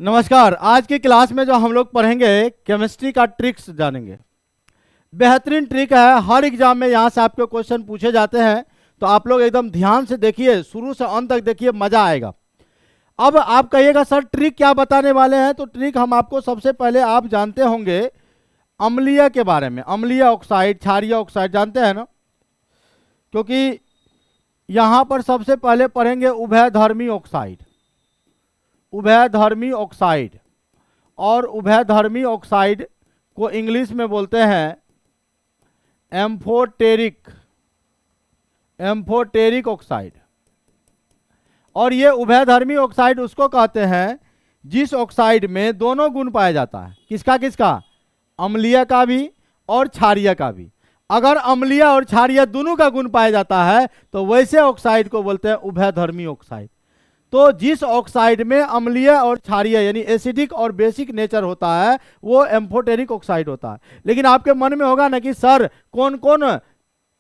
नमस्कार। आज की क्लास में जो हम लोग पढ़ेंगे केमिस्ट्री का ट्रिक्स जानेंगे। बेहतरीन ट्रिक है, हर एग्जाम में यहाँ से आपके क्वेश्चन पूछे जाते हैं, तो आप लोग एकदम ध्यान से देखिए, शुरू से अंत तक देखिए, मजा आएगा। अब आप कहिएगा सर ट्रिक क्या बताने वाले हैं, तो ट्रिक हम आपको सबसे पहले आप जानते होंगे अम्लीय के बारे में। अम्लीय ऑक्साइड, क्षारीय ऑक्साइड जानते हैं ना, क्योंकि यहाँ पर सबसे पहले पढ़ेंगे उभयधर्मी ऑक्साइड। उभयधर्मी ऑक्साइड, और उभयधर्मी ऑक्साइड को इंग्लिश में बोलते हैं एम्फोटेरिक ऑक्साइड। और ये उभयधर्मी ऑक्साइड उसको कहते हैं जिस ऑक्साइड में दोनों गुण पाया जाता है। किसका किसका? अम्लीय का भी और क्षारीय का भी। अगर अम्लीय और क्षारीय दोनों का गुण पाया जाता है तो वैसे ऑक्साइड को बोलते हैं उभयधर्मी ऑक्साइड। तो जिस ऑक्साइड में अम्लीय और क्षारीय यानी एसिडिक और बेसिक नेचर होता है वो एम्फोटेरिक ऑक्साइड होता है। लेकिन आपके मन में होगा ना कि सर कौन कौन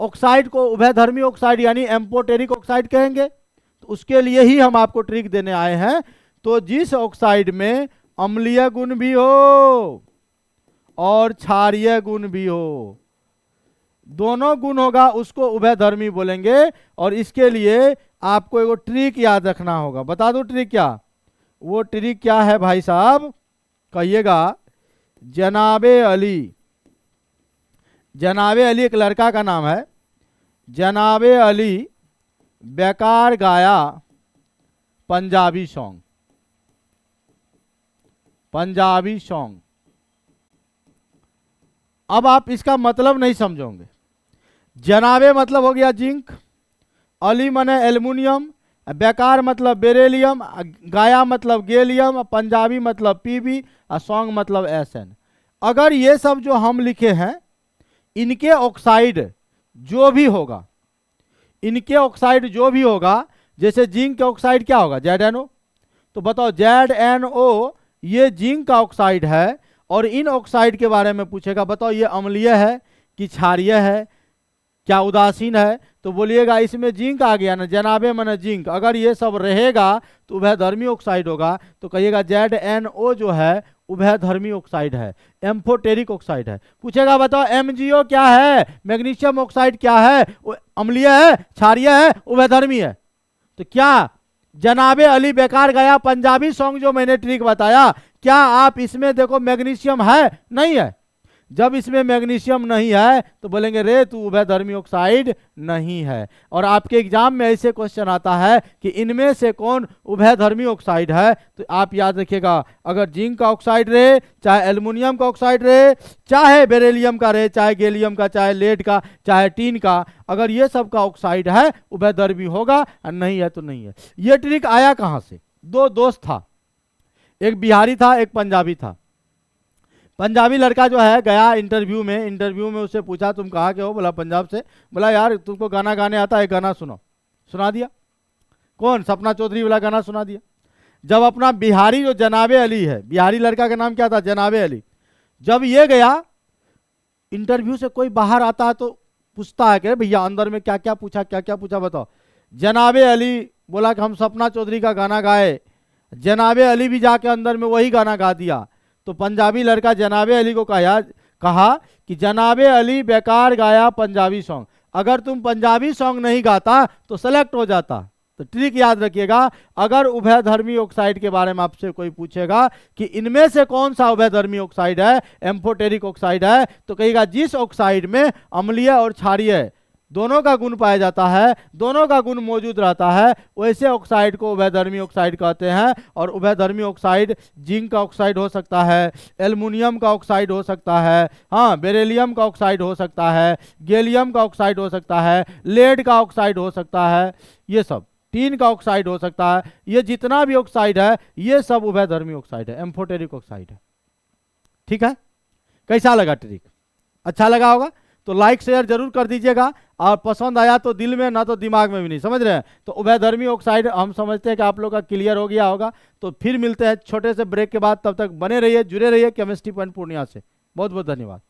ऑक्साइड को उभयधर्मी ऑक्साइड यानी एम्फोटेरिक ऑक्साइड कहेंगे, तो उसके लिए ही हम आपको ट्रिक देने आए हैं। तो जिस ऑक्साइड में अम्लीय गुण भी हो और क्षारीय गुण भी हो, दोनों गुण होगा, उसको उभयधर्मी बोलेंगे। और इसके लिए आपको एगो ट्रिक याद रखना होगा। बता दो ट्रिक क्या? वो ट्रिक क्या है भाई साहब? कहिएगा जनाबे अली। जनाबे अली एक लड़का का नाम है। जनाबे अली बेकार गाया पंजाबी सॉन्ग। पंजाबी सॉन्ग। अब आप इसका मतलब नहीं समझोगे। जनाबे मतलब हो गया जिंक, अली मने एल्युमिनियम, बेकार मतलब बेरिलियम, गाया मतलब गैलियम, पंजाबी मतलब पीबी, और सॉन्ग मतलब एसएन। अगर ये सब जो हम लिखे हैं इनके ऑक्साइड जो भी होगा, इनके ऑक्साइड जो भी होगा, जैसे जिंक के ऑक्साइड क्या होगा? ZnO। तो बताओ ZnO ये जिंक का ऑक्साइड है। और इन ऑक्साइड के बारे में पूछेगा, बताओ ये अम्लीय है कि क्षारीय है, क्या उदासीन है? तो बोलिएगा इसमें जिंक आ गया ना, जनाबे माने जिंक। अगर ये सब रहेगा तो उभयधर्मी ऑक्साइड होगा। तो कहिएगा ZnO जो है उभयधर्मी ऑक्साइड है, एम्फोटेरिक ऑक्साइड है। पूछेगा बताओ MgO क्या है, मैग्नीशियम ऑक्साइड क्या है, अम्लीय है, क्षारीय है, उभयधर्मी है? तो क्या जनाबे अली बेकार गया पंजाबी सॉन्ग जो मैंने ट्रिक बताया, क्या आप इसमें देखो मैग्नीशियम है? नहीं है। जब इसमें मैग्नीशियम नहीं है तो बोलेंगे रे तू उभयधर्मी ऑक्साइड नहीं है। और आपके एग्जाम में ऐसे क्वेश्चन आता है कि इनमें से कौन उभयधर्मी ऑक्साइड है, तो आप याद रखिएगा अगर जिंक का ऑक्साइड रहे, चाहे एल्युमिनियम का ऑक्साइड रहे, चाहे बेरिलियम का रहे, चाहे गैलियम का, चाहे लेड का, चाहे टीन का, अगर ये सब का ऑक्साइड है उभयधर्मी होगा, और नहीं है तो नहीं है। ये ट्रिक आया कहाँ से? दो दोस्त था, एक बिहारी था, एक पंजाबी था। पंजाबी लड़का जो है गया इंटरव्यू में उससे पूछा तुम कहाँ के हो? बोला पंजाब से। बोला यार तुमको गाना गाने आता है, गाना सुनो। सुना दिया। कौन? सपना चौधरी वाला गाना सुना दिया। जब अपना बिहारी जो जनाबे अली है, बिहारी लड़का का नाम क्या था? जनाबे अली। जब ये गया इंटरव्यू से, कोई बाहर आता है तो पूछता है कि भैया अंदर में क्या क्या पूछा, क्या क्या पूछा बताओ। जनाबे अली बोला कि हम सपना चौधरी का गाना गाए। जनाबे अली भी जाके अंदर में वही गाना गा दिया। तो पंजाबी लड़का जनाबे अली को कहा कि जनाबे अली बेकार गाया पंजाबी सॉन्ग, अगर तुम पंजाबी सॉन्ग नहीं गाता तो सेलेक्ट हो जाता। तो ट्रिक याद रखिएगा, अगर उभयधर्मी ऑक्साइड के बारे में आपसे कोई पूछेगा कि इनमें से कौन सा उभयधर्मी ऑक्साइड है, एम्फोटेरिक ऑक्साइड है, तो कहिएगा जिस ऑक्साइड में अम्लीय और क्षारीय दोनों का गुण पाया जाता है, दोनों का गुण मौजूद रहता है, वैसे ऑक्साइड को उभयधर्मी ऑक्साइड कहते हैं। और उभयधर्मी ऑक्साइड जिंक का ऑक्साइड हो सकता है, एल्युमिनियम का ऑक्साइड हो सकता है, हाँ बेरिलियम का ऑक्साइड हो सकता है, गैलियम का ऑक्साइड हो सकता है, लेड का ऑक्साइड हो सकता है, ये सब टीन का ऑक्साइड हो सकता है। ये जितना भी ऑक्साइड है ये सब उभयधर्मी ऑक्साइड है, एम्फोटेरिक ऑक्साइड है। ठीक है? कैसा लगा ट्रिक? अच्छा लगा होगा तो लाइक शेयर जरूर कर दीजिएगा, और पसंद आया तो दिल में ना तो दिमाग में भी नहीं, समझ रहे हैं? तो उभयधर्मी ऑक्साइड हम समझते हैं कि आप लोग का क्लियर हो गया होगा। तो फिर मिलते हैं छोटे से ब्रेक के बाद, तब तक बने रहिए, जुड़े रहिए केमिस्ट्री पॉइंट पूर्णिया से। बहुत बहुत धन्यवाद।